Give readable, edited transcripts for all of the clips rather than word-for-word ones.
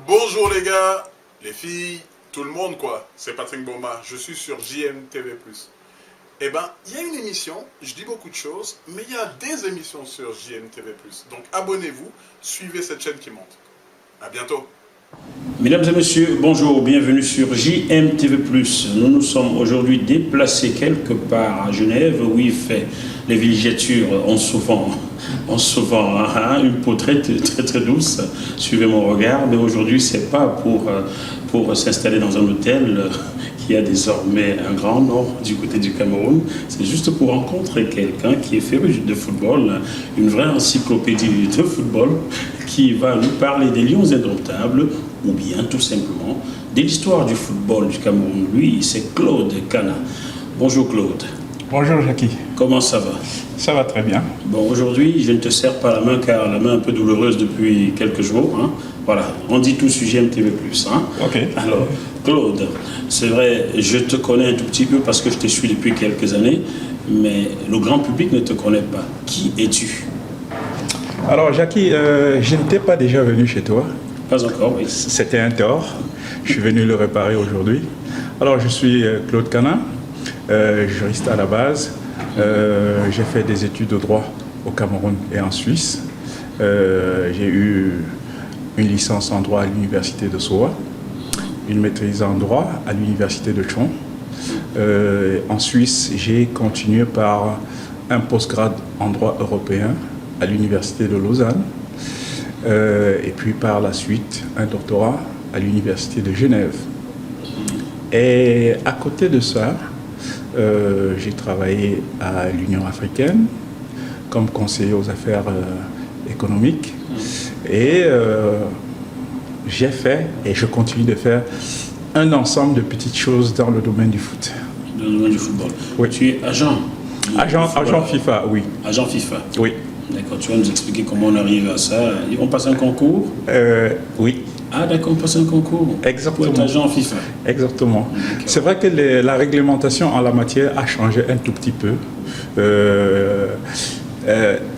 Bonjour les gars, les filles, tout le monde quoi. C'est Patrick Boma, je suis sur JMTV+. Eh ben, il y a une émission, je dis beaucoup de choses, mais il y a des émissions sur JMTV+. Donc abonnez-vous, suivez cette chaîne qui monte. À bientôt. Mesdames et messieurs, bonjour, bienvenue sur JMTV+. Nous nous sommes aujourd'hui déplacés quelque part à Genève où il fait les villégiatures ont souvent une peau très douce. Suivez mon regard, mais aujourd'hui c'est pas pour s'installer dans un hôtel qui a désormais un grand nom du côté du Cameroun. C'est juste pour rencontrer quelqu'un qui est féru de football, une vraie encyclopédie de football, qui va nous parler des Lions indomptables, ou bien tout simplement de l'histoire du football du Cameroun. Lui, c'est Claude Kana. Bonjour Claude. Bonjour Jackie. Comment ça va? Ça va très bien. Bon, aujourd'hui, je ne te serre pas la main car la main est un peu douloureuse depuis quelques jours. Hein. Voilà, on dit tout sur JMTV+. Hein. Ok. Alors, Claude, c'est vrai, je te connais un tout petit peu parce que je te suis depuis quelques années, mais le grand public ne te connaît pas. Qui es-tu? Alors Jackie, je n'étais pas déjà venu chez toi. Pas encore, oui. C'était un tort. Je suis venu le réparer aujourd'hui. Alors je suis Claude Kana, juriste à la base. J'ai fait des études de droit au Cameroun et en Suisse. J'ai eu une licence en droit à l'université de Soa, une maîtrise en droit à l'université de Chon. En Suisse, j'ai continué par un postgrad en droit européen à l'université de Lausanne. Et puis par la suite, un doctorat à l'université de Genève. Et à côté de ça, j'ai travaillé à l'Union africaine comme conseiller aux affaires économiques. Et j'ai fait, et je continue de faire, un ensemble de petites choses dans le domaine du foot. Dans le domaine du football. Oui. Tu es agent. Agent FIFA, oui. Agent FIFA. Oui. D'accord, tu vas nous expliquer comment on arrive à ça. On passe un concours? Oui. Ah d'accord, on passe un concours. Exactement. Pour être agent FIFA. Exactement. C'est vrai que la réglementation en la matière a changé un tout petit peu.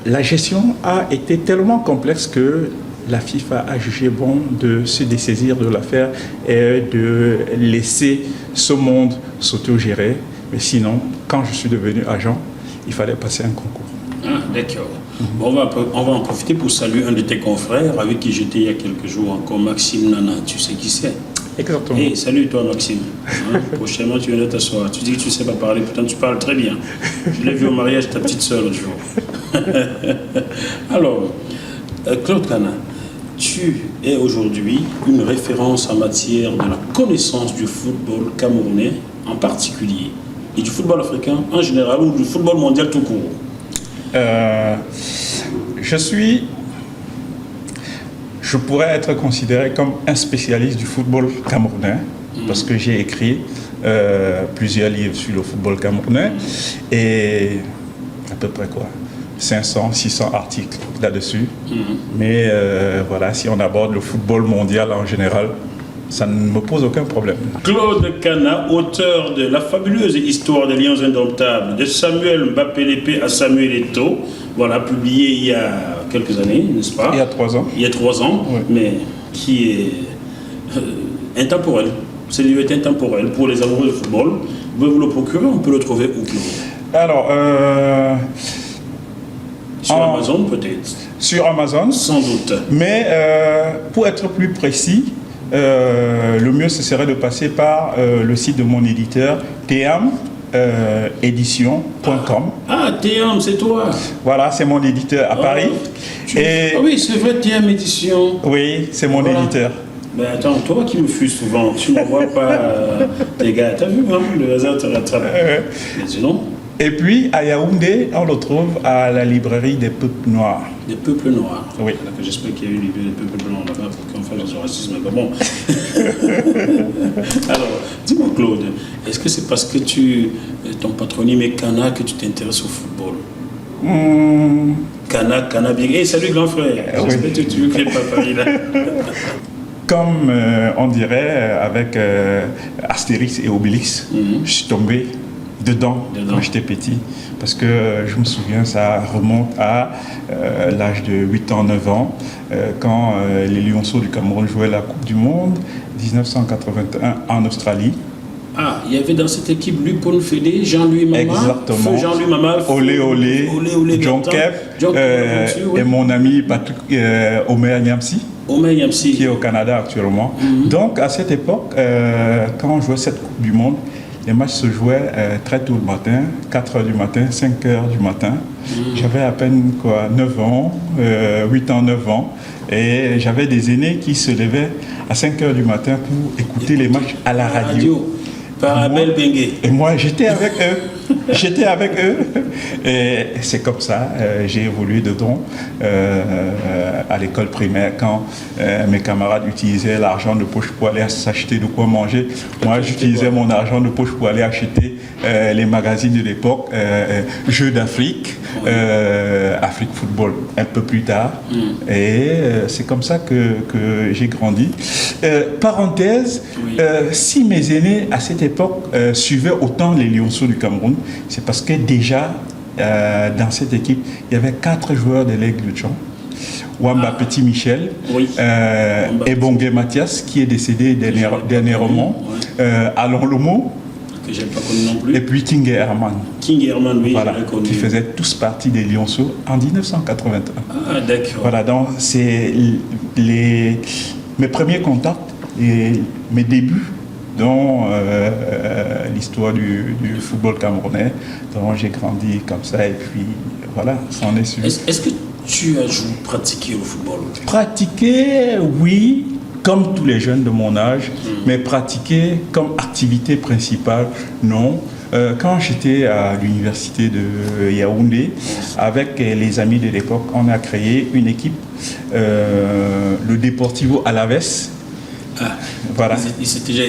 La gestion a été tellement complexe que la FIFA a jugé bon de se dessaisir de l'affaire et de laisser ce monde s'autogérer. Mais sinon, quand je suis devenu agent, il fallait passer un concours. Ah, d'accord. Bon, on va en profiter pour saluer un de tes confrères avec qui j'étais il y a quelques jours encore, Maxime Nana. Tu sais qui c'est? Exactement. Hey, salut toi Maxime. Hein, prochainement tu viens t'asseoir. Tu dis que tu ne sais pas parler, pourtant tu parles très bien. Je l'ai vu au mariage de ta petite soeur l'autre jour. Alors, Claude Kana, tu es aujourd'hui une référence en matière de la connaissance du football camerounais en particulier, et du football africain en général, ou du football mondial tout court. Je pourrais être considéré comme un spécialiste du football camerounais parce que j'ai écrit plusieurs livres sur le football camerounais et à peu près 500, 600 articles là-dessus. Mais voilà, si on aborde le football mondial en général, ça ne me pose aucun problème. Claude Kana, auteur de la fabuleuse histoire des Lions indomptables, de Samuel Mbappé à Samuel Eto'o, voilà, publié il y a quelques années, n'est-ce pas? Il y a 3 ans. Il y a 3 ans, oui. Mais qui est intemporel. Ce livre est intemporel pour les amoureux de football. Vous pouvez vous le procurer, on peut le trouver où, Claude? Alors, sur Amazon peut-être. Sur Amazon. Sans doute. Mais pour être plus précis, le mieux ce serait de passer par le site de mon éditeur team-édition.com. Ah, TM, c'est toi? Voilà, c'est mon éditeur à Paris. Ah oui, c'est vrai, TM Édition. Oui, c'est mon éditeur. Mais attends, toi qui me fuis souvent, tu ne vois pas tes gars. T'as vu, hein, le hasard te rattrape. Mais dis-donc. Et puis, à Yaoundé, on le trouve à la librairie des peuples noirs. Des peuples noirs? Oui. J'espère qu'il y a eu des peuples noirs là-bas pour qu'on fasse du racisme. Mais bon. Alors, dis-moi Claude, est-ce que c'est parce que ton patronyme est Kana que tu t'intéresses au football? Kana bien. Hey, salut grand frère. J'espère que tu ne crées pas Paris là. Comme on dirait avec Astérix et Obélix, je suis tombé dedans quand j'étais petit. Parce que je me souviens, ça remonte à l'âge de 8 ans, 9 ans, quand les Lionceaux du Cameroun jouaient la Coupe du Monde, 1981 en Australie. Ah, il y avait dans cette équipe Lupon Fédé, Jean-Louis Mama. Exactement. Feu Jean-Louis Mama. Olé Olé, John Kep, et mon ami Patrick Omer Niamsi. Qui est au Canada actuellement. Donc à cette époque, quand on jouait cette Coupe du Monde, les matchs se jouaient très tôt le matin, 4h du matin, 5h du matin. J'avais à peine 9 ans, 8 ans, 9 ans. Et j'avais des aînés qui se levaient à 5h du matin pour écouter les matchs à la radio. Par Abel Bengue. Et moi, j'étais avec eux. J'étais avec eux. Et c'est comme ça, j'ai évolué dedans. À l'école primaire, quand mes camarades utilisaient l'argent de poche pour aller s'acheter de quoi manger, moi, j'utilisais mon argent de poche pour aller acheter les magazines de l'époque, Jeux d'Afrique, Afrique Football, un peu plus tard. Et c'est comme ça que j'ai grandi. Parenthèse, si mes aînés à cette époque suivaient autant les Lionceaux du Cameroun, c'est parce que déjà dans cette équipe, il y avait 4 joueurs de l'Aigle de Tchon. Wamba Petit Michel, Ebongue Mathias qui est décédé dernièrement, Alain Lomo, que je n'ai pas connu non plus, et puis King Herman. King Herman, oui, voilà, je l'ai connu. Qui faisaient tous partie des Lionceaux en 1981. Ah, d'accord. Voilà, donc c'est mes premiers contacts et mes débuts dans l'histoire du football camerounais, dont j'ai grandi comme ça, et puis voilà, ça en est suivi. Est-ce que tu as pratiqué le football? Pratiquer, oui, comme tous les jeunes de mon âge, mais pratiquer comme activité principale, non. Quand j'étais à l'université de Yaoundé, avec les amis de l'époque, on a créé une équipe, le Deportivo Alaves. Ah, voilà. Il s'était déjà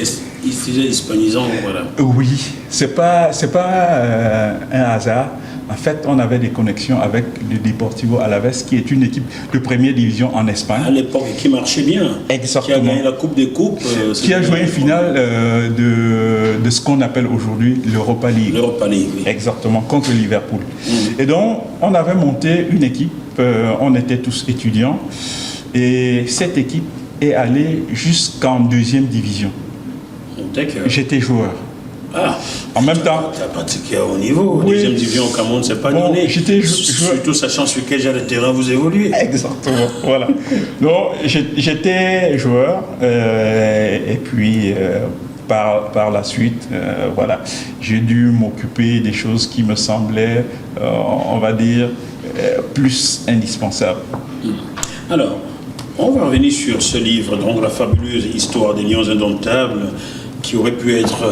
hispanisant, voilà. Oui, c'est pas un hasard. En fait, on avait des connexions avec le Deportivo Alaves, qui est une équipe de première division en Espagne. À l'époque, qui marchait bien. Exactement. Qui a gagné la Coupe des Coupes. Qui a joué une finale de ce qu'on appelle aujourd'hui l'Europa League. L'Europa League, oui. Exactement, contre Liverpool. Et donc, on avait monté une équipe, on était tous étudiants, et cette équipe est allée jusqu'en 2e division. D'accord. J'étais joueur. Ah, en même temps, tu as pratiqué à haut niveau. Oui. Deuxième division au Cameroun, c'est pas donné. Surtout sachant sur quel genre de terrain vous évoluez. Exactement, voilà. Donc, j'étais joueur, et puis par la suite, voilà, j'ai dû m'occuper des choses qui me semblaient, on va dire, plus indispensables. Alors, on va revenir sur ce livre, donc la fabuleuse histoire des Lions indomptables, qui aurait pu être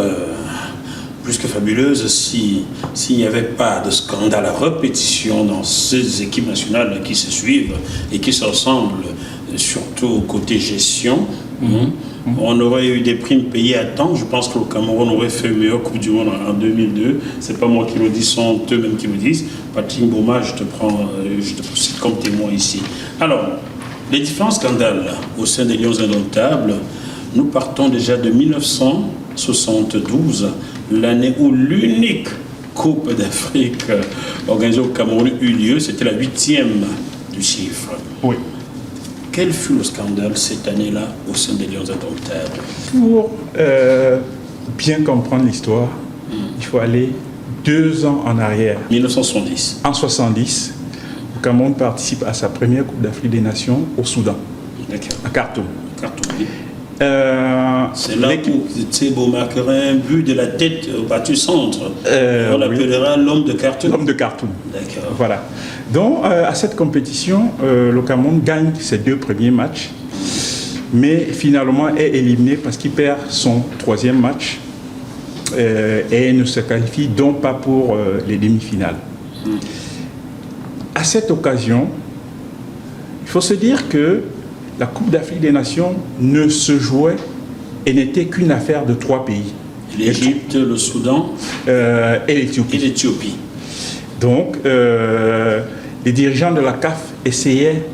plus que fabuleuse s'il n'y avait pas de scandale à répétition dans ces équipes nationales qui se suivent et qui se ressemblent, surtout côté gestion. On aurait eu des primes payées à temps. Je pense que le Cameroun aurait fait une meilleure Coupe du Monde en 2002. C'est pas moi qui le dis, ce sont eux-mêmes qui le disent. Patrick Boma, je te cite comme témoin ici. Alors, les différents scandales au sein des Lions indomptables, nous partons déjà de 1972, l'année où l'unique Coupe d'Afrique organisée au Cameroun eut lieu. C'était la 8e du chiffre. Oui. Quel fut le scandale cette année-là au sein des Lions indomptables? Pour bien comprendre l'histoire, il faut aller 2 ans en arrière. 1970. En 70, le Cameroun participe à sa première Coupe d'Afrique des Nations au Soudan, à Khartoum. Oui. C'est là où Tsebo marquera un but de la tête au battu centre. On l'appellera l'homme de Khartoum. L'homme de Khartoum. D'accord. Voilà. Donc, à cette compétition, le Cameroun gagne ses 2 premiers matchs, mais finalement est éliminé parce qu'il perd son 3e match et ne se qualifie donc pas pour les demi-finales. À cette occasion, il faut se dire que la Coupe d'Afrique des Nations ne se jouait et n'était qu'une affaire de 3 pays. L'Égypte, le Soudan et l'Éthiopie. Donc, les dirigeants de la CAF essayaient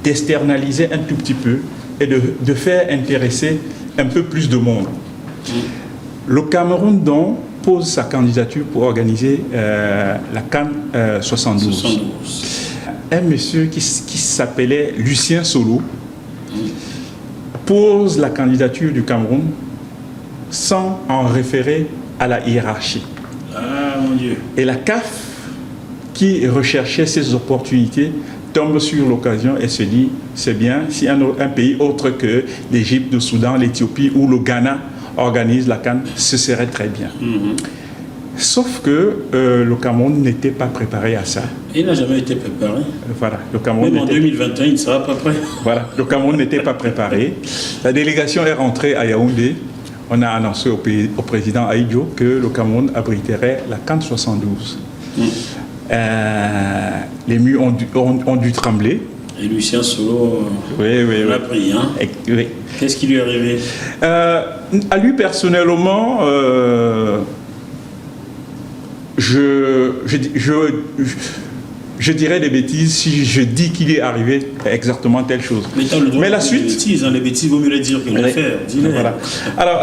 d'externaliser un tout petit peu et de faire intéresser un peu plus de monde. Le Cameroun, donc, pose sa candidature pour organiser la CAN 72. Un monsieur qui s'appelait Lucien Solo pose la candidature du Cameroun sans en référer à la hiérarchie. Ah, mon Dieu. Et la CAF, qui recherchait ces opportunités, tombe sur l'occasion et se dit, c'est bien, si un pays autre que l'Égypte, le Soudan, l'Éthiopie ou le Ghana organise la CAN, ce serait très bien. Sauf que le Cameroun n'était pas préparé à ça. Il n'a jamais été préparé. Voilà, le Cameroun même en 2021, il ne sera pas prêt. Voilà, le Cameroun n'était pas préparé. La délégation est rentrée à Yaoundé. On a annoncé au président Ahidjo que le Cameroun abriterait la CAN 72. Les murs ont dû trembler. Et Lucien Solo l'a pris. Hein. Oui. Qu'est-ce qui lui est arrivé? À lui personnellement, je dirais des bêtises si je dis qu'il est arrivé exactement telle chose. Mais la suite... Les bêtises, vaut mieux les dire que les faire. Voilà. Alors,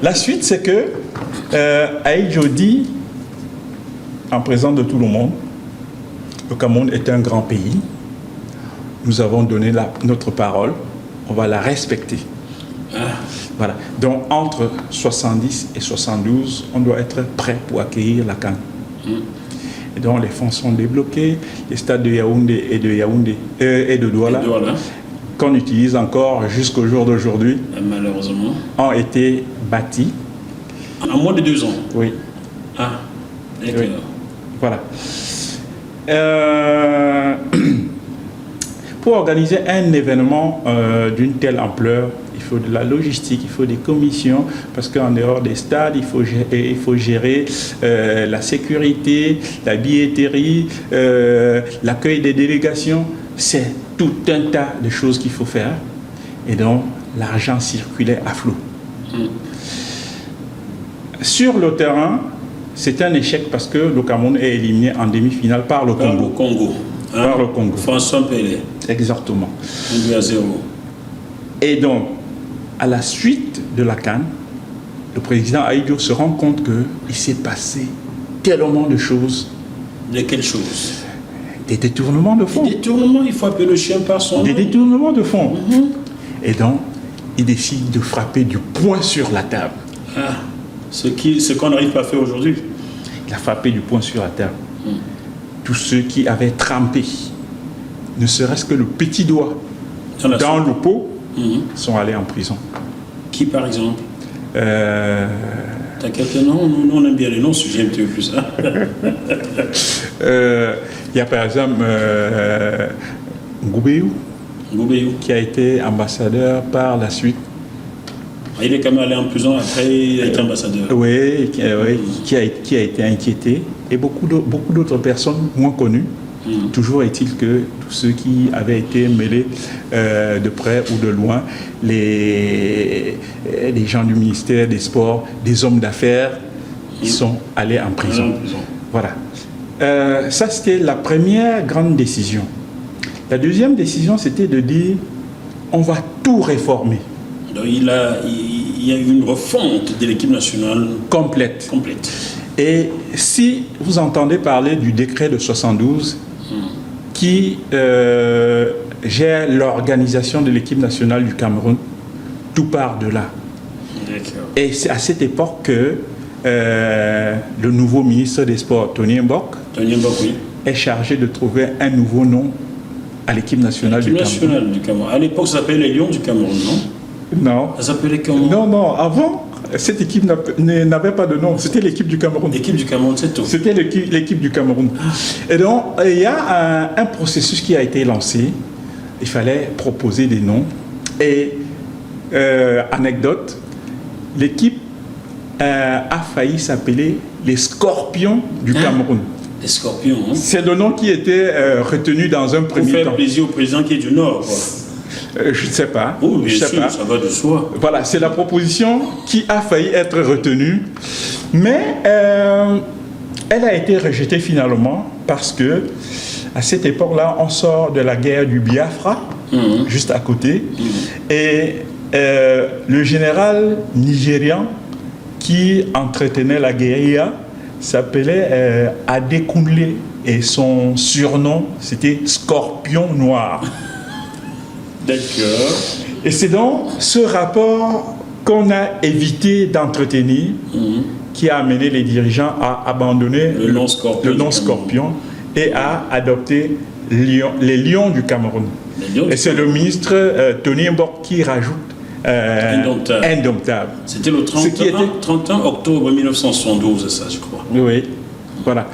la suite, c'est que Ahidjo dit, en présence de tout le monde, le Cameroun est un grand pays. Nous avons donné notre parole. On va la respecter. Voilà. Donc, entre 70 et 72, on doit être prêt pour accueillir la CAN. Et donc, les fonds sont débloqués. Les stades de Yaoundé et de Douala, qu'on utilise encore jusqu'au jour d'aujourd'hui, malheureusement, ont été bâtis. En moins de 2 ans? Oui. Ah, d'accord. Oui. Voilà. Pour organiser un événement d'une telle ampleur, il faut de la logistique, il faut des commissions, parce qu'en dehors des stades, il faut gérer la sécurité, la billetterie, l'accueil des délégations. C'est tout un tas de choses qu'il faut faire. Et donc, l'argent circulait à flot. Sur le terrain, c'est un échec parce que le Cameroun est éliminé en demi-finale par le Congo. Par le Congo. François Pelé. Exactement. 1-0. Et donc, à la suite de la CAN, le président Ahidjo se rend compte qu'il s'est passé tellement de choses. De quelles choses? Des détournements de fonds. Des détournements, il faut appeler le chien par son nom. Des détournements de fonds. Et donc, il décide de frapper du poing sur la table. Ah, ce qu'on n'arrive pas à faire aujourd'hui. Il a frappé du poing sur la table. Tous ceux qui avaient trempé, ne serait-ce que le petit doigt dans le pot, sont allés en prison. Qui, par exemple? T'as quelques noms? Nous, on aime bien les noms, si j'aime plus. Il y a par exemple Ngoubéou, qui a été ambassadeur par la suite. Il est quand même allé en prison, après il a été ambassadeur. Oui, qui a été inquiété. Et beaucoup d'autres personnes moins connues. Toujours est-il que tous ceux qui avaient été mêlés de près ou de loin, les gens du ministère des Sports, des hommes d'affaires, ils sont allés en prison. Voilà. Ça, c'était la première grande décision. La deuxième décision, c'était de dire on va tout réformer. Donc, il y a eu une refonte de l'équipe nationale complète. Complète. Et si vous entendez parler du décret de 72 qui gère l'organisation de l'équipe nationale du Cameroun, tout part de là. Et c'est à cette époque que le nouveau ministre des Sports, Tony Mbok, oui, est chargé de trouver un nouveau nom à l'équipe nationale du Cameroun. À l'époque, ça s'appelait les Lions du Cameroun, non? Non. Ça s'appelait comment? Non, avant, cette équipe n'avait pas de nom. C'était l'équipe du Cameroun. L'équipe du Cameroun, c'est tout. C'était l'équipe du Cameroun. Et donc, il y a un processus qui a été lancé. Il fallait proposer des noms. Et, anecdote, l'équipe a failli s'appeler les Scorpions du Cameroun. Les Scorpions, hein? C'est le nom qui était retenu dans un premier temps. Pour faire plaisir au président qui est du Nord, quoi. Je ne sais pas. Oh, bien sûr, ça va de soi. Voilà, c'est la proposition qui a failli être retenue. Mais elle a été rejetée finalement parce que à cette époque-là, on sort de la guerre du Biafra, juste à côté. Et le général nigérian qui entretenait la guérilla s'appelait Adekunle et son surnom c'était Scorpion Noir. D'accord. Et c'est donc ce rapport qu'on a évité d'entretenir qui a amené les dirigeants à abandonner le nom Scorpion et à adopter les lions du Cameroun. Et c'est le ministre Tony Mbok qui rajoute Indomptable. C'était le 31 octobre 1972, ça je crois. Oui, voilà.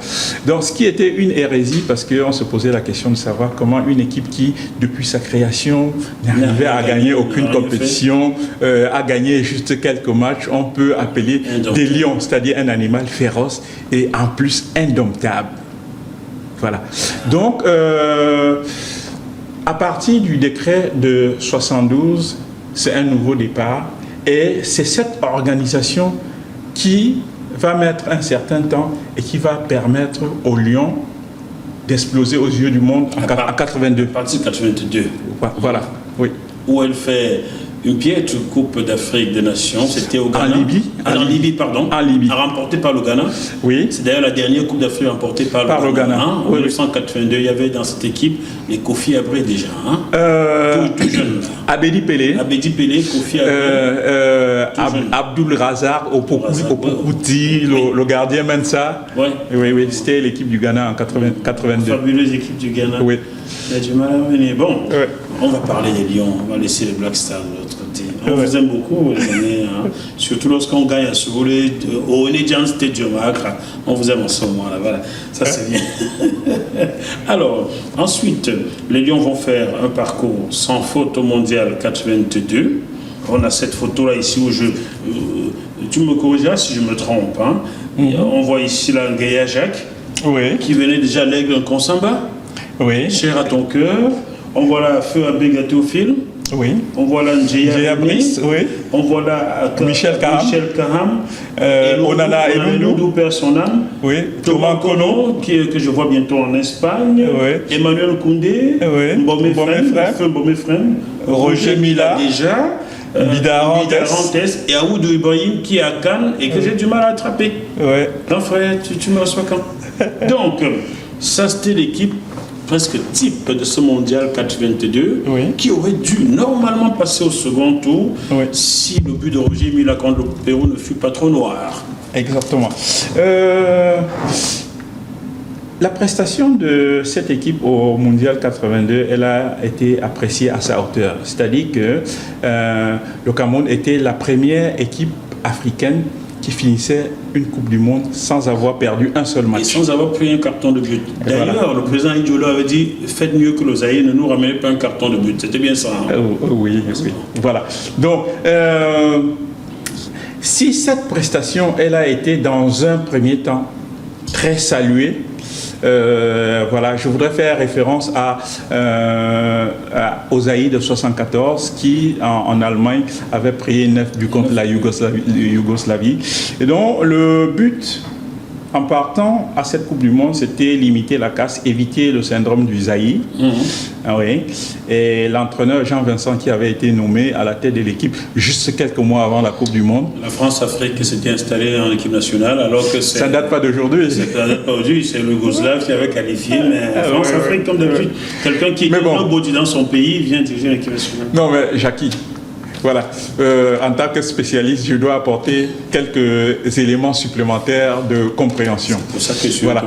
Donc ce qui était une hérésie parce qu'on se posait la question de savoir comment une équipe qui, depuis sa création, n'arrivait à gagner aucune compétition, à gagner juste quelques matchs, on peut appeler des lions, c'est-à-dire un animal féroce et en plus indomptable. Voilà. Donc, à partir du décret de 72, c'est un nouveau départ et c'est cette organisation qui va mettre un certain temps et qui va permettre aux Lions d'exploser aux yeux du monde en 82. À partir de 82. Voilà, oui. Où elle fait une piètre Coupe d'Afrique des Nations, c'était au Ghana. En Libye. En Libye, pardon. En Libye. Remportée par le Ghana. Oui. C'est d'ailleurs la dernière Coupe d'Afrique remportée par le Ghana. Hein. En 1982, il y avait dans cette équipe les Kofi Abré déjà. Hein. Tout jeune. Abedi Pelé, Kofi Abré. Abdul Razak, Opokouti, le gardien Mensa. Ouais. Oui, c'était l'équipe du Ghana en 82. Fabuleuse équipe du Ghana. Oui. Il y a du mal à venir. Bon, ouais. On va parler des Lions, on va laisser les Black Stars de l'autre côté. On vous aime beaucoup, les amis, hein. Surtout lorsqu'on gagne à Souvoulé, au Onedjan Stadium à Accra. On vous aime en ce moment-là, voilà. Ça, c'est bien. Alors, ensuite, les Lions vont faire un parcours sans faute au Mondial 82. On a cette photo-là ici où tu me corrigeras si je me trompe. Hein. On voit ici là Ngaya Jacques, qui venait déjà l'aigle en Consamba. Oui. Cher à ton cœur. On voit là Feu Abega Théophile. Oui. On voit là Njaya Brice. Oui. On voit là Michel Kaham. Onana Eloudou perd son âme. Oui. Thomas Kono, que je vois bientôt en Espagne. Oui. Emmanuel Koundé. Oui. Mbomé Frem. Roger Mila. Déjà. Bidarantes et Aoudou Ibrahim qui est à Cannes et que j'ai du mal à attraper. Oui. Grand frère, tu me reçois quand? Donc, ça c'était l'équipe presque type de ce mondial 82 qui aurait dû normalement passer au second tour si le but de Roger Mila contre le Pérou ne fut pas trop noir. Exactement. La prestation de cette équipe au mondial 82, elle a été appréciée à sa hauteur. C'est-à-dire que le Cameroun était la première équipe africaine qui finissait une Coupe du Monde sans avoir perdu un seul match. Et sans avoir pris un carton de but. D'ailleurs, le président Idjolo avait dit « Faites mieux que le Zaïre, ne nous ramenez pas un carton de but ». C'était bien ça. Hein? Oui. Voilà. Donc, si cette prestation, elle a été dans un premier temps très saluée, voilà, je voudrais faire référence aux Zaïre de 74 qui en Allemagne avait pris 9 buts contre la Yougoslavie. Et donc le but en partant à cette Coupe du Monde, c'était limiter la casse, éviter le syndrome du Zaïre. Et l'entraîneur Jean-Vincent qui avait été nommé à la tête de l'équipe juste quelques mois avant la Coupe du Monde. La France-Afrique s'était installée en équipe nationale alors que ça ne date pas d'aujourd'hui. Ça ne date pas d'aujourd'hui, c'est le Yougoslave qui avait qualifié, mais France-Afrique comme d'habitude, quelqu'un qui est nobody dans son pays vient diriger l'équipe nationale. Non mais Jackie, voilà, en tant que spécialiste, je dois apporter quelques éléments supplémentaires de compréhension. C'est pour ça que je suis voilà.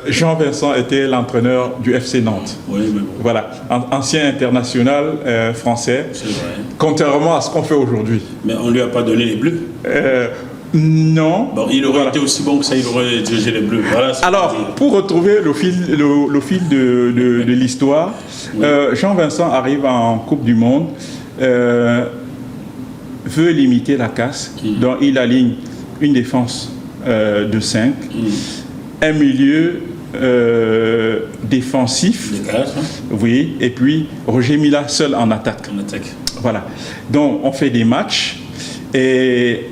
Jean-Vincent était l'entraîneur du FC Nantes. Oui, mais bon. Voilà, ancien international français. C'est vrai. Contrairement à ce qu'on fait aujourd'hui. Mais on ne lui a pas donné les bleus. Non. Bon, il aurait été aussi bon que ça, il aurait dirigé les bleus. Voilà, alors, pour retrouver le fil de l'histoire, Jean-Vincent arrive en Coupe du Monde. Veut limiter la casse, donc il aligne une défense de 5, un milieu défensif, oui, et puis Roger Mila seul en attaque. Voilà. Donc on fait des matchs et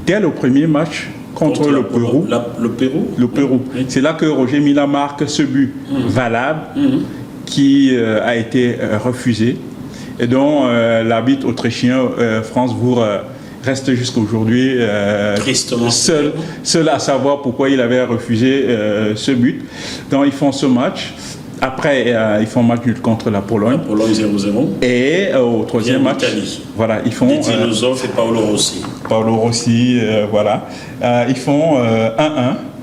dès le premier match contre le Pérou, c'est là que Roger Mila marque ce but valable qui a été refusé. Et donc l'arbitre autrichien France Bourg reste jusqu'à aujourd'hui seul à savoir pourquoi il avait refusé ce but. Donc ils font ce match. Après, ils font match nul contre la Pologne. La Pologne 0-0. Et au troisième match, voilà, ils font. Des Dinosaures et Paolo Rossi. Paolo Rossi, voilà. Ils font 1-1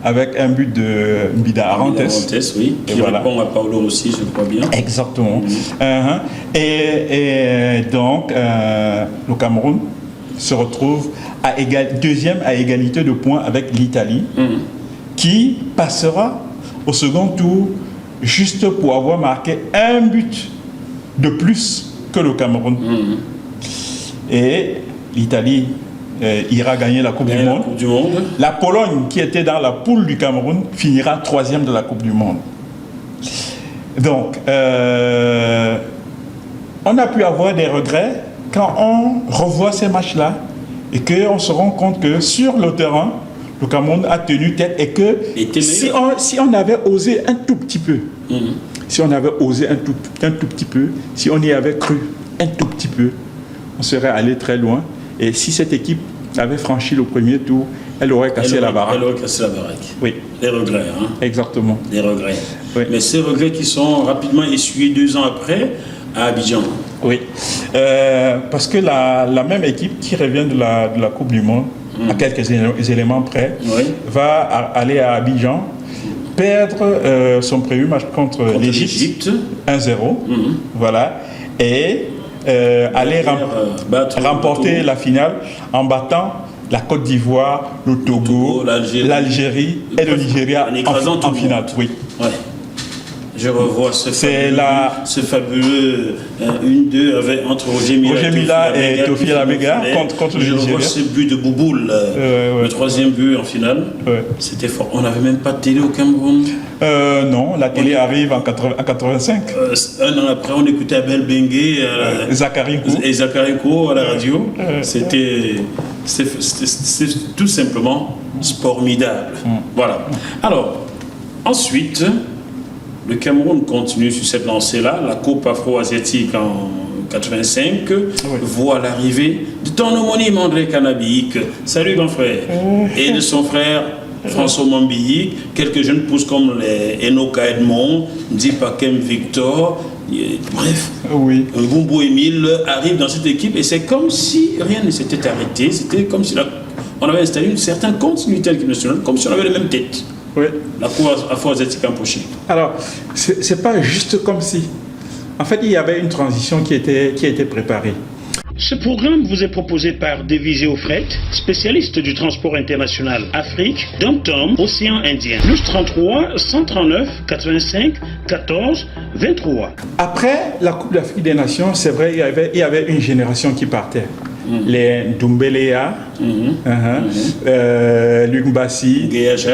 avec un but de Mbida Arantes. Oui, qui répond à Paolo Rossi, je crois bien. Exactement. Et donc, le Cameroun se retrouve deuxième à égalité de points avec l'Italie, qui passera au second tour juste pour avoir marqué un but de plus que le Cameroun. Et l'Italie ira gagner la Coupe du Monde. La Pologne, qui était dans la poule du Cameroun, finira troisième de la Coupe du Monde. Donc, on a pu avoir des regrets quand on revoit ces matchs-là et qu'on se rend compte que sur le terrain, le Cameroun a tenu tête et que si on avait osé un tout petit peu, si on avait osé un tout petit peu, si on y avait cru un tout petit peu, on serait allé très loin. Et si cette équipe avait franchi le premier tour, elle aurait cassé la baraque. Elle aurait cassé la baraque. Oui. Des regrets. Hein. Exactement. Des regrets. Oui. Mais ces regrets qui sont rapidement essuyés 2 ans après à Abidjan. Oui. Parce que la même équipe qui revient de la Coupe du Monde, à quelques éléments près, va aller à Abidjan, perdre son premier match contre l'Égypte, 1-0, voilà, et aller remporter la finale en battant la Côte d'Ivoire, le Togo, l'Algérie et le Nigeria en finale. Oui. Ouais. Je revois ce fabuleux 1-2 entre Roger Mila et Théophile Abega contre le Nigeria. Je revois ce but de Bouboul, le troisième but en finale. C'était fort. On n'avait même pas de télé au Cameroun. Non, la télé arrive en 85. Un an après, on écoutait Abel Bengue et Zachary Nko à la radio. C'était tout simplement formidable. Voilà. Alors, ensuite, le Cameroun continue sur cette lancée-là. La Coupe afro-asiatique en 85 voit l'arrivée de ton homonyme André Kanabik. Salut grand frère. Et de son frère François Mambilly. Quelques jeunes pousses comme les Enoka Edmond, Ndipakem Victor. Bref, Ngumbo Émile arrive dans cette équipe et c'est comme si rien ne s'était arrêté. C'était comme si on avait installé une certaine continuité à l'équipe nationale, comme si on avait les mêmes têtes. Oui. La Coupe afro-asiatique empochée. Alors, c'est pas juste comme si. En fait, il y avait une transition qui était préparée. Ce programme vous est proposé par Devisio Fret, spécialiste du transport international Afrique, Dom-Tom, Océan Indien. Plus 33 139 85 14 23. Après la Coupe d'Afrique des Nations, c'est vrai, il y avait une génération qui partait. Les Doumbélea, Luc Mbassi,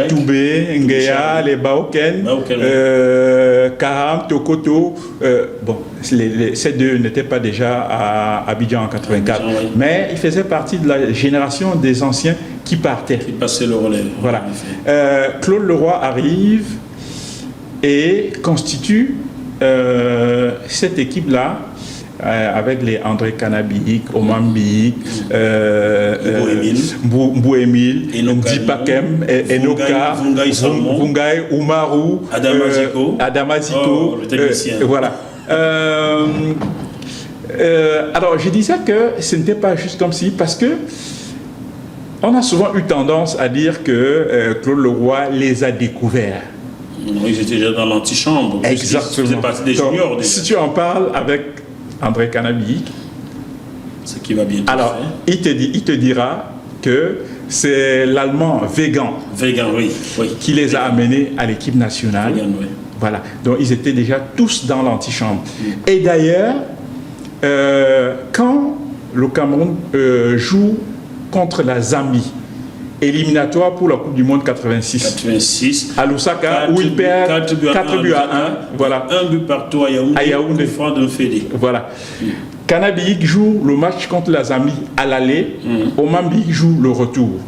Toubé, Nguea, les Baoken, Kaham, Tokoto. Bon, ces deux n'étaient pas déjà à Abidjan en 84, mais ils faisaient partie de la génération des anciens qui partaient. Qui passaient le relais. Voilà. Claude Leroy arrive et constitue cette équipe-là. Avec les André Kanabik, Omambik, Mbou Émile, Ndipakem, Enoka, Vungai, Oumarou, Adamaziko, le technicien. Voilà. Alors je disais que ce n'était pas juste comme si, parce que on a souvent eu tendance à dire que Claude Leroy les a découverts. Ils étaient déjà dans l'antichambre. Exactement. Ils faisaient partie des juniors. Déjà. Si tu en parles avec André Kanabik, ce qui va bientôt alors, il te dira que c'est l'Allemand Weygand qui les a amenés à l'équipe nationale. Voilà. Donc ils étaient déjà tous dans l'antichambre. Et d'ailleurs, quand le Cameroun joue contre la Zambie, éliminatoire pour la Coupe du Monde 86 à Lusaka, où il perd 4 buts à 1. Voilà. Un but partout à Yaoundé. Voilà. Kanabik joue le match contre la Zambie à l'aller, Omambik joue le retour.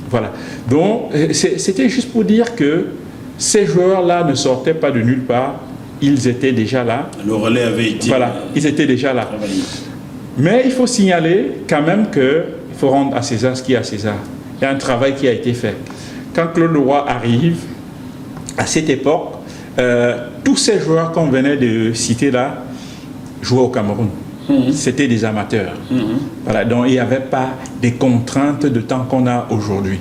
Voilà. Donc, c'était juste pour dire que ces joueurs-là ne sortaient pas de nulle part, ils étaient déjà là. Le relais avait été. Voilà, ils étaient déjà là. Travaillé. Mais il faut signaler quand même que faut rendre à César ce qui est à César. Il y a un travail qui a été fait. Quand Claude Leroy arrive, à cette époque, tous ces joueurs qu'on venait de citer là jouaient au Cameroun. C'était des amateurs. Voilà, donc il n'y avait pas des contraintes de temps qu'on a aujourd'hui.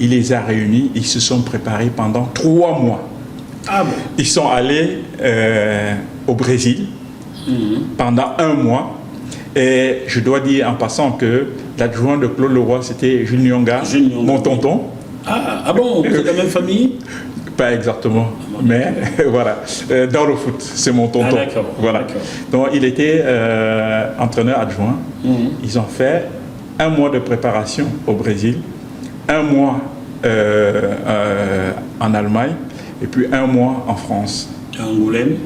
Il les a réunis, ils se sont préparés pendant 3 mois. Ah bon? Ils sont allés au Brésil pendant 1 mois. Et je dois dire en passant que l'adjoint de Claude Leroy, c'était Jules Nyonga, mon tonton. Ah bon, vous êtes de la même famille? Pas exactement, mais voilà, dans le foot, c'est mon tonton. Ah, d'accord, voilà. d'accord. Donc il était entraîneur adjoint. Ils ont fait 1 mois de préparation au Brésil, 1 mois en Allemagne et puis 1 mois en France. À Angoulême?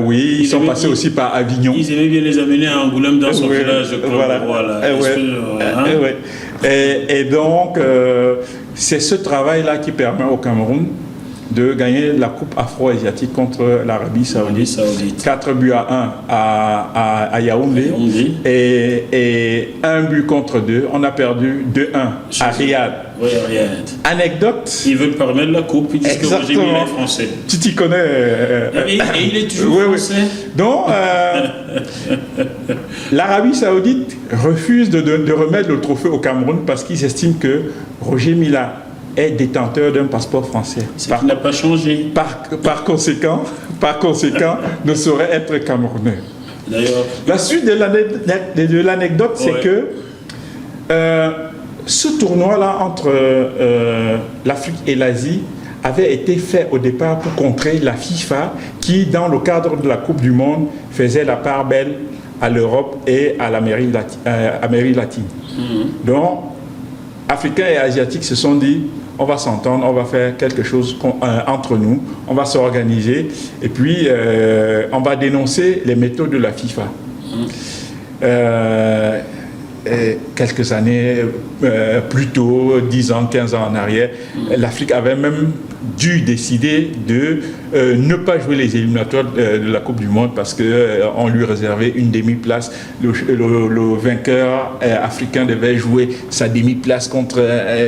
Oui, ils sont passés aussi par Avignon. Ils aimaient bien les amener à Angoulême dans son Oui, village de Claude voilà. Leroy, là. Et donc, c'est ce travail-là qui permet au Cameroun de gagner la Coupe afro-asiatique contre l'Arabie Saoudite. 4 buts à 1 à Yaoundé. Et 1 but contre 2. On a perdu 2-1 à Riyad. Oui, Riyad. Anecdote. Il veut permettre la coupe, ils disent que Roger Mila est français. Tu t'y connais. Et il est toujours français. Donc, l'Arabie Saoudite refuse de remettre le trophée au Cameroun parce qu'ils estiment que Roger Mila est détenteur d'un passeport français. Ça n'a pas changé. Par conséquent, ne saurait être camerounais. D'ailleurs, la suite de l'anecdote, c'est que ce tournoi-là entre l'Afrique et l'Asie avait été fait au départ pour contrer la FIFA qui, dans le cadre de la Coupe du Monde, faisait la part belle à l'Europe et à l'Amérique latine. Donc, Africains et Asiatiques se sont dit, on va s'entendre, on va faire quelque chose entre nous, on va s'organiser et puis on va dénoncer les méthodes de la FIFA. Quelques années plus tôt, 10 ans, 15 ans en arrière, l'Afrique avait même dû décider de ne pas jouer les éliminatoires de la Coupe du Monde parce qu'on lui réservait une demi-place. Le vainqueur africain devait jouer sa demi-place contre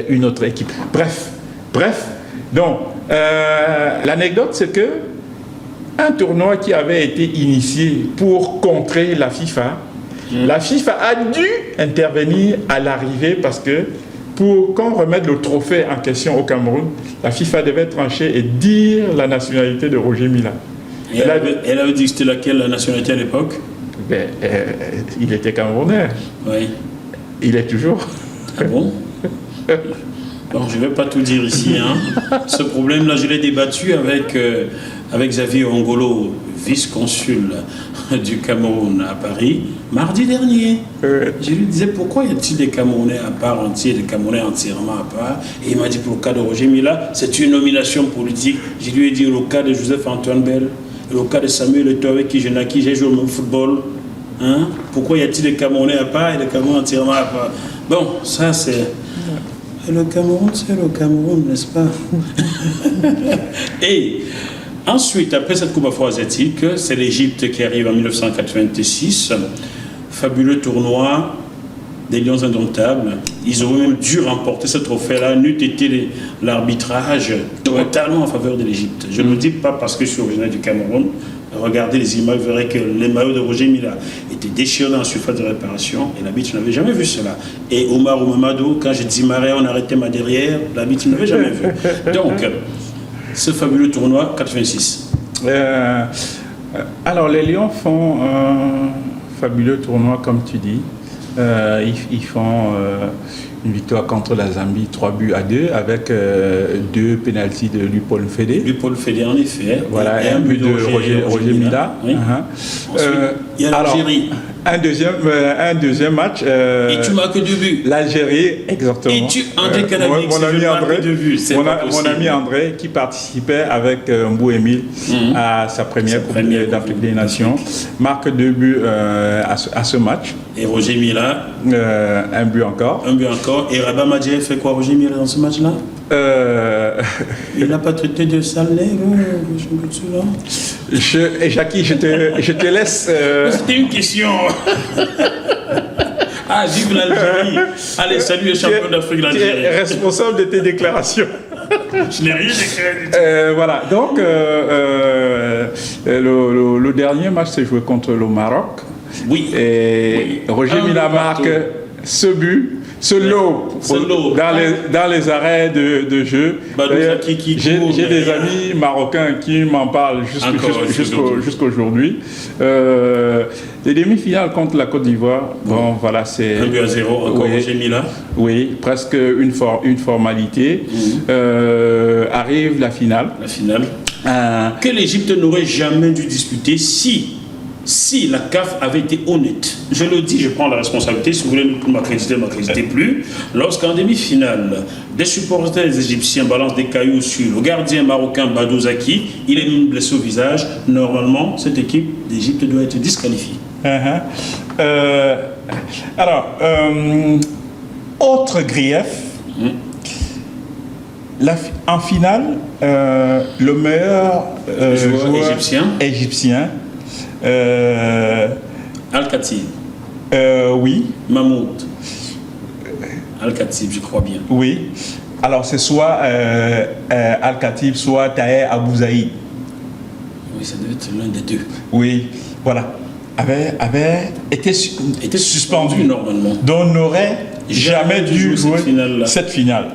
une autre équipe. Bref. Donc, l'anecdote, c'est que un tournoi qui avait été initié pour contrer la FIFA, la FIFA a dû intervenir à l'arrivée parce que pour qu'on remette le trophée en question au Cameroun, la FIFA devait trancher et dire la nationalité de Roger Mila. Elle avait dit que c'était laquelle la nationalité à l'époque? Il était camerounais. Oui. Il est toujours. Ah bon? Bon, je ne vais pas tout dire ici. Ce problème-là, je l'ai débattu avec Xavier Ongolo, vice-consul du Cameroun à Paris, mardi dernier. Je lui disais pourquoi y a-t-il des Camerounais à part entiers, des Camerounais entièrement à part. Et il m'a dit pour le cas de Roger Mila, c'est une nomination politique. Je lui ai dit le cas de Joseph-Antoine Bell, le cas de Samuel Eto'o avec qui j'ai joué au même football. Pourquoi y a-t-il des Camerounais à part et des Camerounais entièrement à part? Bon, ça c'est... Et le Cameroun, c'est le Cameroun, n'est-ce pas? Et ensuite, après cette Coupe afro-asiatique, c'est l'Égypte qui arrive en 1986. Fabuleux tournoi des Lions indomptables. Ils auraient même dû remporter ce trophée-là, n'eût été l'arbitrage totalement en faveur de l'Égypte. Je ne le dis pas parce que je suis originaire du Cameroun. Regardez les images, vous verrez que les maillots de Roger Mila étaient déchirés dans la surface de réparation et l'arbitre n'avait jamais vu cela. Et Omar Mamadou, quand je dis Marais, on arrêtait ma derrière, l'arbitre n'avait jamais vu. Donc, ce fabuleux tournoi 86. Alors, les Lions font un fabuleux tournoi, comme tu dis. Ils font une victoire contre la Zambie, 3-2 avec 2 pénaltys de Lupol Fédé. Lupol Fédé, en effet. Voilà, et un but de Roger Mila. Oui. Ensuite, il y a l'Algérie. Un deuxième match. Et tu marques 2 buts. L'Algérie, exactement. Et tu, André Canadix, mon ami André, 2 buts. Mon ami André, qui participait avec Mbou Émile à sa première Coupe d'Afrique des Nations, marque 2 buts à ce match. Et Roger Mila. Un but encore. Et Rabat Madjer fait quoi, Roger Mila, dans ce match-là? Il n'a pas traité de sale nègre, Jackie, je te laisse. C'était une question. Ah, vive l'Algérie. Allez, salut les champions d'Afrique d'Algérie. Tu es responsable de tes déclarations. Je n'ai rien déclaré. Voilà, donc le dernier match s'est joué contre le Maroc. Oui. Et Roger Mila marque ce but, ce lot dans les arrêts de jeu. J'ai des amis marocains qui m'en parlent jusqu'aujourd'hui. Les demi-finales contre la Côte d'Ivoire, bon voilà, c'est 1-0, encore Roger Mila. Oui, presque une formalité. Arrive la finale. La finale. Que l'Égypte n'aurait jamais dû disputer si la CAF avait été honnête. Je le dis, je prends la responsabilité. Si vous voulez m'accréditer, m'accréditez plus. Lorsqu'en demi-finale, des supporters égyptiens balancent des cailloux sur le gardien marocain Badou Zaki, il est même blessé au visage. Normalement, cette équipe d'Égypte doit être disqualifiée. Autre grief. En finale, le meilleur joueur égyptien Al-Khatib. Oui. Mahmoud. Al-Khatib, je crois bien. Oui. Alors c'est soit Al-Khatib, soit Taher Abou Zaïd. Oui, ça devait être l'un des deux. Oui, voilà. Avait été suspendu normalement. Donc n'aurait jamais dû jouer cette finale.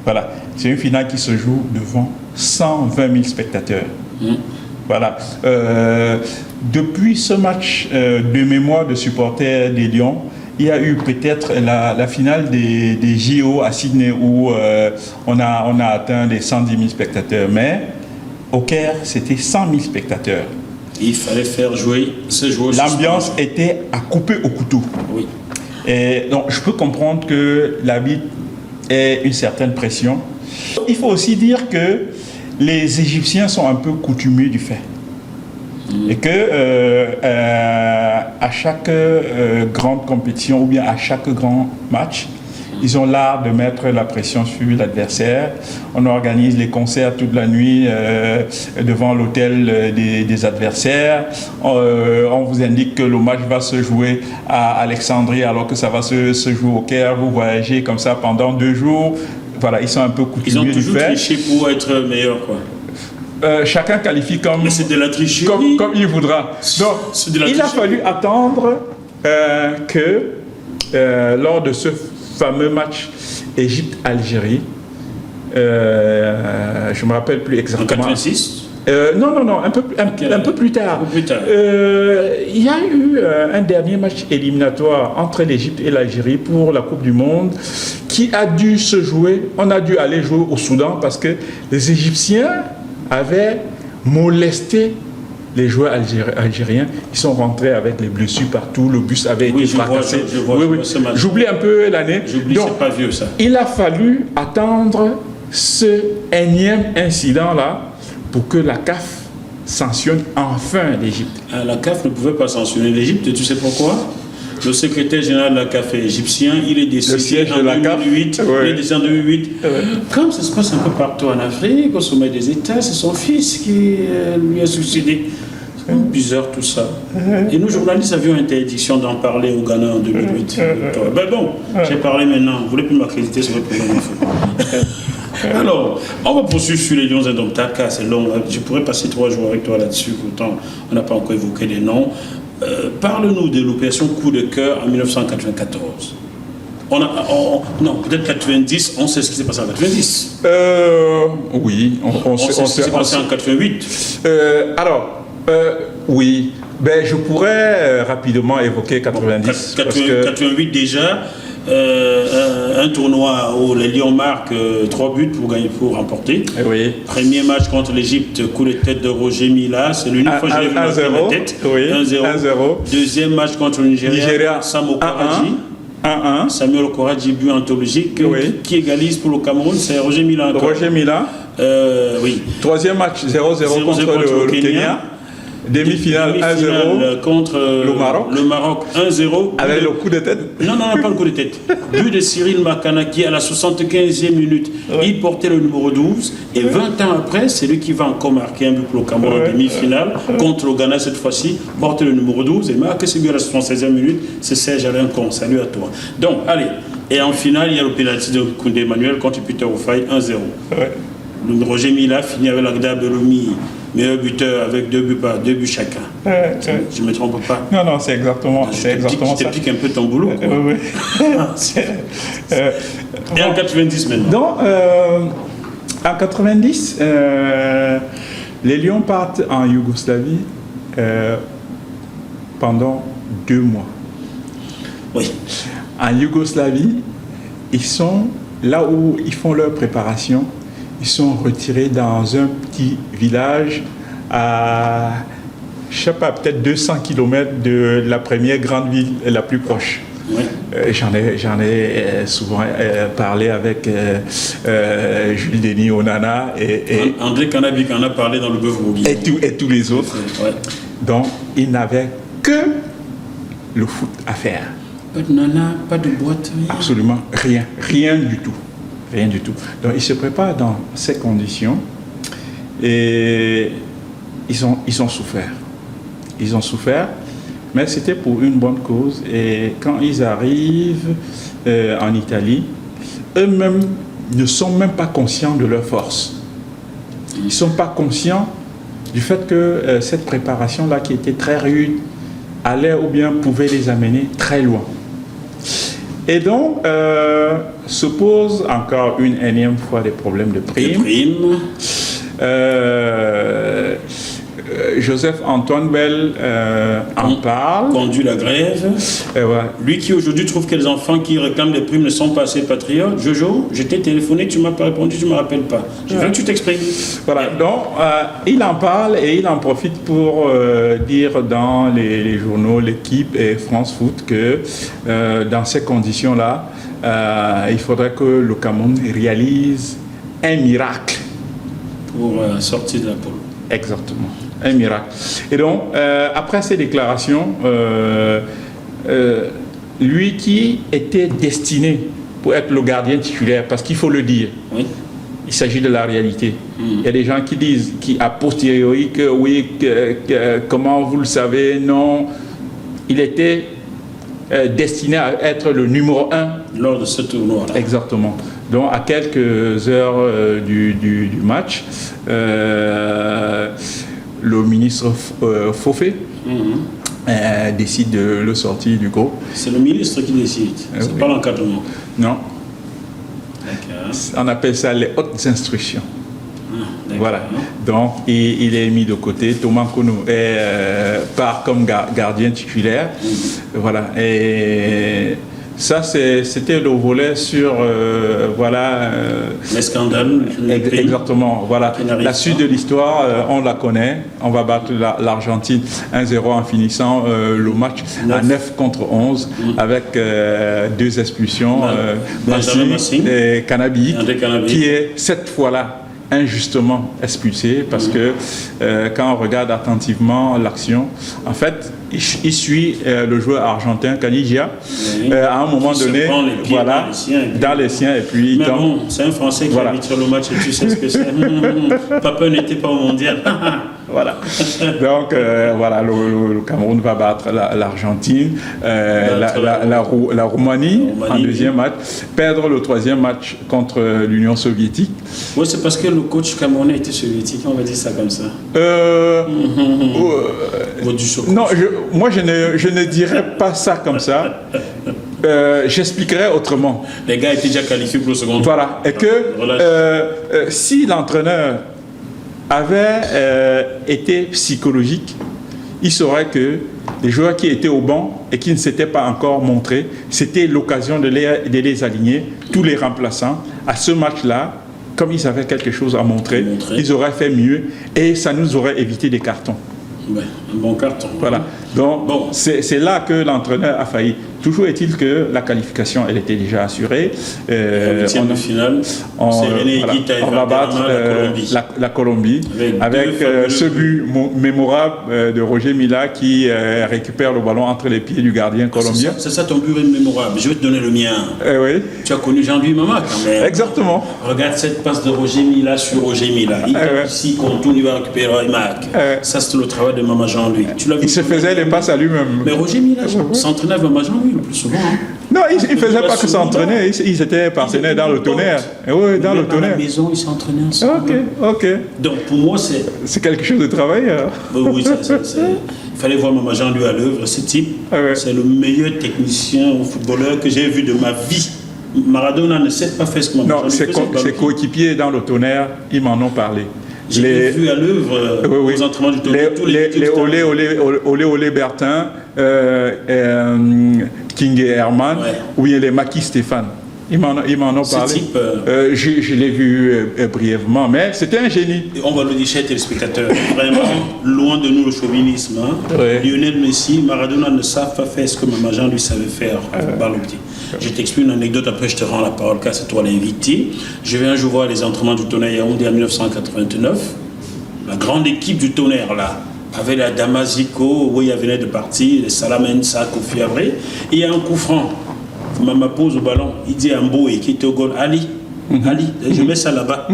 Voilà. C'est une finale qui se joue devant 120 000 spectateurs. Voilà. Depuis ce match de mémoire de supporters des Lions, il y a eu peut-être la finale des JO à Sydney où on a atteint les 110 000 spectateurs. Mais au Caire, c'était 100 000 spectateurs. Il fallait faire jouer ce joueur. L'ambiance était à couper au couteau. Oui. Et donc, je peux comprendre que l'arbitre ait une certaine pression. Il faut aussi dire que les Égyptiens sont un peu coutumiers du fait. Et que à chaque grande compétition ou bien à chaque grand match, ils ont l'art de mettre la pression sur l'adversaire. On organise les concerts toute la nuit devant l'hôtel des adversaires. On vous indique que le match va se jouer à Alexandrie alors que ça va se jouer au Caire. Vous voyagez comme ça pendant 2 jours. Voilà, ils sont un peu coutumiers du fait. Ils ont toujours triché pour être meilleurs, quoi. Chacun qualifie comme il voudra. Donc, il a fallu attendre que lors de ce fameux match Égypte-Algérie, je ne me rappelle plus exactement. En 86 ? Non, un peu plus tard. Il y a eu un dernier match éliminatoire entre l'Égypte et l'Algérie pour la Coupe du Monde qui a dû se jouer. On a dû aller jouer au Soudan parce que les Égyptiens avaient molesté les joueurs algériens. Ils sont rentrés avec les blessures partout. Le bus avait été fracassé. J'oublie un peu l'année. Donc, c'est pas vieux ça. Il a fallu attendre ce énième incident-là pour que la CAF sanctionne enfin l'Égypte. La CAF ne pouvait pas sanctionner l'Égypte, tu sais pourquoi? Le secrétaire général de la CAF est égyptien, il est décédé en 2008. Il est décédé en 2008. Comme ça se passe un peu partout en Afrique, au sommet des États, c'est son fils qui lui a succédé. C'est bizarre tout ça. Et nous, journalistes, avions interdiction d'en parler au Ghana en 2008. Ben bon, j'ai parlé maintenant. Vous ne voulez plus m'accréditer sur votre programme. Alors, on va poursuivre sur les Lions indomptables, car c'est long. Je pourrais passer 3 jours avec toi là-dessus, pourtant on n'a pas encore évoqué les noms. Parle-nous de l'opération Coup de cœur en 1994. Non, peut-être 90, on sait ce qui s'est passé en 90. Oui, on sait ce qui s'est passé en 88. Oui. Ben, je pourrais rapidement évoquer 90. 88 déjà. Un tournoi où les Lions marquent 3 buts pour remporter. Oui. Premier match contre l'Égypte, coup de tête de Roger Mila. C'est l'unique fois que j'ai vu marquer la tête. 1-0. Deuxième match contre le Nigeria, Samuel Okoradji. 1-1. Samuel Okoradji, but anthologique. Qui égalise pour le Cameroun, c'est Roger Mila. Roger Mila. Oui. Troisième match, 0-0 contre le Kenya. Demi-finale 1-0 contre le Maroc 1-0. Avec le coup de tête. Non, pas le coup de tête. But de Cyril Makana qui, à la 75e minute, il portait le numéro 12. Et 20 ans après, c'est lui qui va encore marquer un but pour le Cameroun en demi-finale contre le Ghana cette fois-ci, porter le numéro 12 et marquer ce but à la 76e minute. C'est Serge Alain Con. Salut à toi. Donc, allez. Et en finale, il y a le pénalty de Koundé Emmanuel contre Peter Ofaï 1-0. Le Roger Mila finit avec l'Agda Belomi, meilleur buteur avec 2 buts chacun. Je ne me trompe pas. Non, c'est exactement ça. Je te pique un peu ton boulot. Et en 90 maintenant. Donc, en 90, les Lions partent en Yougoslavie pendant 2 mois. Oui. En Yougoslavie, ils sont là où ils font leur préparation. Ils sont retirés dans un petit village à, je sais pas, peut-être 200 km de la première grande ville la plus proche. Oui. J'en ai souvent parlé avec Jules Denis Onana et André Canabi qui en a parlé dans le bœuf bourguignon. Et tous les autres. Ouais. Donc, ils n'avaient que le foot à faire. Pas de nana, pas de boîte, rien. Absolument rien du tout. Rien du tout. Donc, ils se préparent dans ces conditions et ils ont souffert. Ils ont souffert, mais c'était pour une bonne cause. Et quand ils arrivent en Italie, eux-mêmes ne sont même pas conscients de leur force. Ils ne sont pas conscients du fait que cette préparation-là, qui était très rude, allait ou bien pouvait les amener très loin. Et donc, se posent encore une énième fois des problèmes de primes. Joseph-Antoine Bell en parle. Conduit la grève. Voilà. Lui qui aujourd'hui trouve que les enfants qui réclament des primes ne sont pas assez patriotes. Jojo, je t'ai téléphoné, tu ne m'as pas répondu, tu ne me rappelles pas. Je veux que tu t'exprimes. Voilà, donc il en parle et il en profite pour dire dans les journaux, l'équipe et France Foot que dans ces conditions-là, il faudrait que le Cameroun réalise un miracle. Pour sortir de la poule. Exactement, un miracle. Et donc, après ces déclarations, lui qui était destiné pour être le gardien titulaire, parce qu'il faut le dire, oui. Il s'agit de la réalité. Il y a des gens qui disent, qui a posteriori, que oui, comment vous le savez, non, il était destiné à être le numéro 1 lors de ce tournoi. Exactement. Donc à quelques heures du match, le ministre Fofé décide de le sortir du groupe. C'est le ministre qui décide, c'est oui. Pas l'encadrement. Non. D'accord. On appelle ça les hautes instructions. D'accord. Voilà. Donc il est mis de côté. Thomas Kono part comme gardien titulaire. Voilà. Et ça, c'était le volet sur les scandales. Exactement. Voilà. La suite de l'histoire, on la connaît. On va battre l'Argentine 1-0 en finissant le match à 9 contre 11 avec 2 expulsions. Massing et Canabi, qui est cette fois-là injustement expulsé parce que quand on regarde attentivement l'action, en fait, il suit le joueur argentin Canigia à un moment donné, voilà, dans les siens et puis il tombe. Bon, c'est un Français qui arbitre le match et tu sais ce que c'est. Papa n'était pas au mondial. Voilà. Donc voilà, le Cameroun va battre l'Argentine, la Roumanie en deuxième match, perdre le troisième match contre l'Union soviétique. Oui, c'est parce que le coach camerounais était soviétique, on va dire ça comme ça. Non, moi je ne dirais pas ça comme ça. J'expliquerai autrement. Les gars étaient déjà qualifiés pour le second tour. Voilà, et que si l'entraîneur avait été psychologique, il saurait que les joueurs qui étaient au banc et qui ne s'étaient pas encore montrés, c'était l'occasion de les aligner, tous les remplaçants, à ce match-là. Comme ils avaient quelque chose à montrer, ils auraient fait mieux et ça nous aurait évité des cartons. Ouais, un bon carton. Voilà. Donc, c'est là que l'entraîneur a failli. Toujours est-il que la qualification, elle était déjà assurée. Huitième de finale, on va battre la Colombie avec ce but mémorable de Roger Mila qui récupère le ballon entre les pieds du gardien colombien. C'est ça ton but mémorable. Je vais te donner le mien. Oui. Tu as connu Jean-Louis Mama quand même. Exactement. Regarde cette passe de Roger Mila sur Roger Mila. Il ici, contourne, il va récupérer et marque. Ça, c'est le travail de Mama Jean-Louis. Il se faisait les passes à lui-même. Mais Roger Mila s'entraînait avec Mama Jean-Louis le plus souvent. Non, il ne faisait pas que s'entraîner. Ils étaient partenaires dans le tonnerre. Oui, dans le tonnerre. À la maison, ils s'entraînaient ensemble. Ok. Donc pour moi, c'est quelque chose de travailleur. Oui, il fallait voir Mama Jean-Louis à l'œuvre. Ce type, c'est le meilleur technicien ou footballeur que j'ai vu de ma vie. Maradona ne sait pas faire ce que Mama Jean-Louis faisait. Non, ses coéquipiers dans le tonnerre, ils m'en ont parlé. J'ai vu à l'œuvre aux entraînements du tonnerre. Les Olé Bertin, King et Herman, ou bien les Maki Stéphane. Ils m'en ont parlé. Type, je l'ai vu brièvement, mais c'était un génie. Et on va le dire, chers téléspectateurs, vraiment loin de nous le chauvinisme. Lionel Messi, Maradona ne savent pas faire ce que Mama Jean lui savait faire au ballon petit. Je t'explique une anecdote, après je te rends la parole car c'est toi l'invité. Je vais un jour voir les entraînements du Tonnerre Yaoundé en 1989. La grande équipe du Tonnerre là, avec la Damasiko, où il venait de partir, les Salamensa, Kofi Avré, et il y a un coup franc. Mama pose au ballon, il dit à Mboé qui était au goal, Ali, je mets ça là-bas.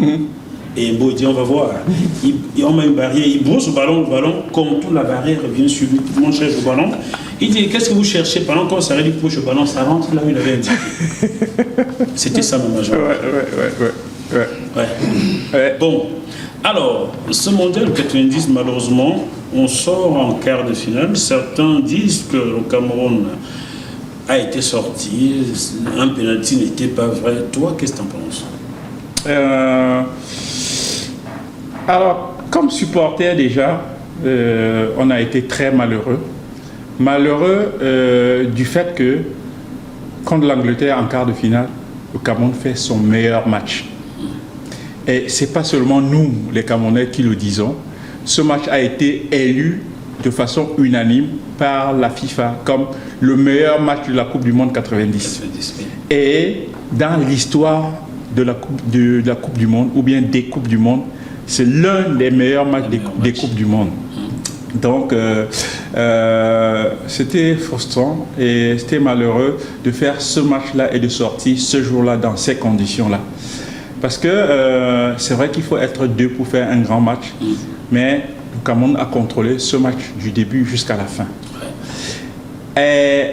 Et Mboé dit, on va voir. On met une barrière, il brosse le ballon, comme toute la barrière vient suivre, tout le monde cherche le ballon. Il dit, qu'est-ce que vous cherchez? Pendant qu'on s'arrête, il push le ballon, ça rentre là où il avait indiqué. C'était ça, Mama Jean. Ouais. Bon, alors, ce mondial 90, malheureusement, on sort en quart de finale. Certains disent que le Cameroun a été sorti, un penalty n'était pas vrai. Toi, qu'est-ce que tu en penses? Alors, comme supporter déjà, on a été très malheureux. Malheureux du fait que, contre l'Angleterre en quart de finale, le Cameroun fait son meilleur match. Et ce n'est pas seulement nous, les Camerounais, qui le disons. Ce match a été élu de façon unanime par la FIFA comme le meilleur match de la Coupe du Monde 90. Et dans l'histoire de la Coupe du Monde, ou bien des Coupes du Monde, c'est l'un des meilleurs matchs des Coupes du Monde. Donc, c'était frustrant et c'était malheureux de faire ce match-là et de sortir ce jour-là dans ces conditions-là. Parce que c'est vrai qu'il faut être deux pour faire un grand match, mais le Cameroun a contrôlé ce match du début jusqu'à la fin. Et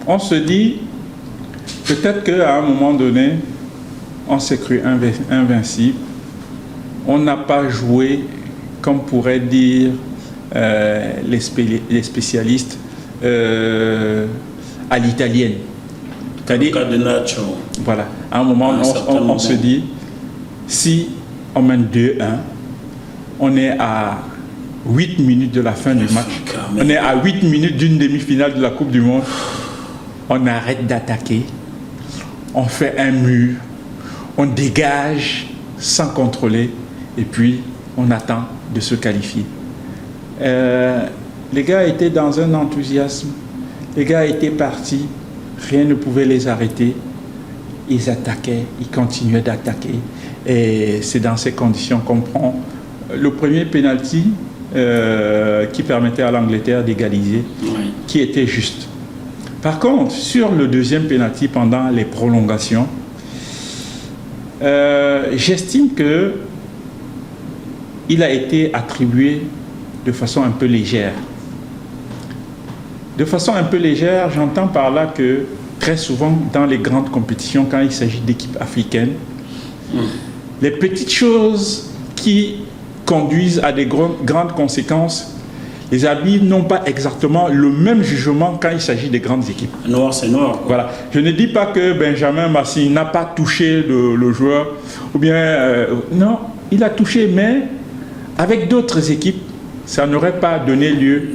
on se dit, peut-être qu'à un moment donné, on s'est cru invincible. On n'a pas joué, comme pourraient dire les spécialistes, à l'italienne. C'est-à-dire, voilà, à un moment, on se dit, si on mène 2-1, on est à 8 minutes de la fin du match, on est à 8 minutes d'une demi-finale de la Coupe du Monde, on arrête d'attaquer, on fait un mur, on dégage sans contrôler, et puis on attend de se qualifier. Les gars étaient dans un enthousiasme, les gars étaient partis, rien ne pouvait les arrêter. Ils attaquaient, ils continuaient d'attaquer. Et c'est dans ces conditions qu'on prend le premier penalty qui permettait à l'Angleterre d'égaliser, qui était juste. Par contre, sur le deuxième penalty pendant les prolongations, j'estime que il a été attribué de façon un peu légère. De façon un peu légère, j'entends par là que très souvent dans les grandes compétitions, quand il s'agit d'équipes africaines, les petites choses qui conduisent à des grandes conséquences, les arbitres n'ont pas exactement le même jugement quand il s'agit des grandes équipes. Noir, c'est noir. Voilà. Je ne dis pas que Benjamin Massy n'a pas touché le joueur, ou bien... non, il a touché, mais avec d'autres équipes, ça n'aurait pas donné lieu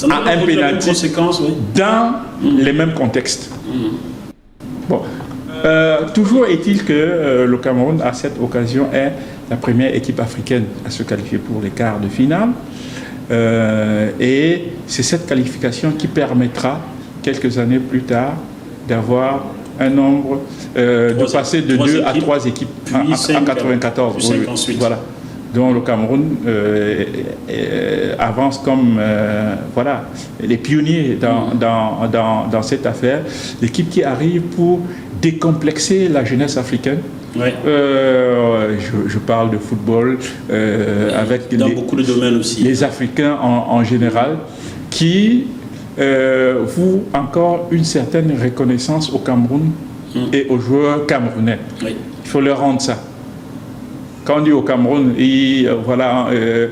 à un pénalty dans les mêmes contextes. Bon. Toujours est-il que le Cameroun, à cette occasion, est la première équipe africaine à se qualifier pour les quarts de finale. Et c'est cette qualification qui permettra, quelques années plus tard, d'avoir un nombre, de passer de 2 à 3 équipes en 94. Voilà. Donc le Cameroun avance comme voilà, les pionniers dans cette affaire. L'équipe qui arrive pour décomplexer la jeunesse africaine. Ouais. Je parle de football avec dans beaucoup de domaines aussi. Les Africains en général qui vouent encore une certaine reconnaissance au Cameroun et aux joueurs camerounais. Oui. Il faut leur rendre ça. Quand on dit au Cameroun, voilà,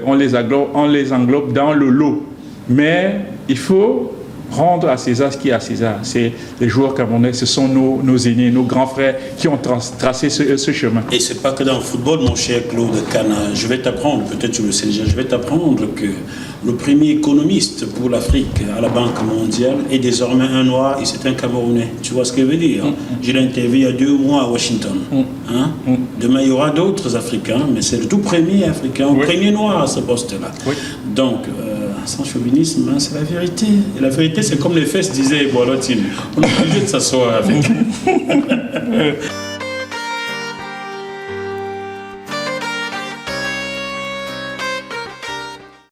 on les englobe dans le lot. Mais il faut rendre à César ce qui est à César. C'est les joueurs camerounais, ce sont nos aînés, nos grands frères qui ont tracé ce chemin. Et c'est pas que dans le football, mon cher Claude Kana. Je vais t'apprendre, peut-être tu le sais déjà, je vais t'apprendre que le premier économiste pour l'Afrique à la Banque mondiale est désormais un noir et c'est un Camerounais. Tu vois ce que je veux dire? J'ai l'interview il y a 2 mois à Washington. Demain, il y aura d'autres Africains, mais c'est le tout premier Africain, le premier noir à ce poste-là. Oui. Donc, sans chauvinisme, c'est la vérité. Et la vérité, c'est comme les fesses disaient Boalotine. On est obligé de s'asseoir avec.